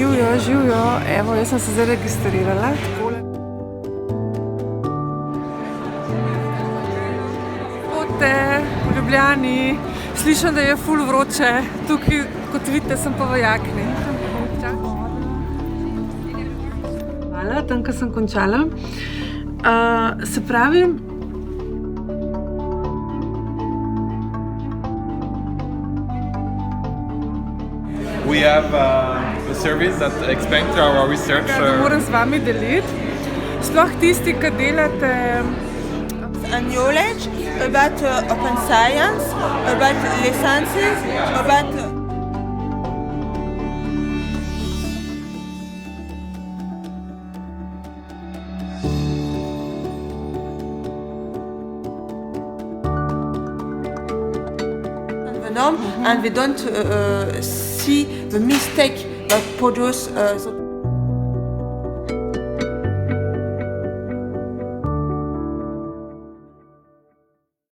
Živijo. Evo, jaz sem se zdaj registrirala. Pote v Ljubljani. Slišim, da je ful vroče. Tukaj, kot vidite, sem pa v jakni. Hvala, tam, ko sem končala. Se pravi, we have a service that explains to our research. Moram z vami deliti. Sploh tisti, ki delate a knowledge about open science, about licenses, about and we don't see the mistake that produce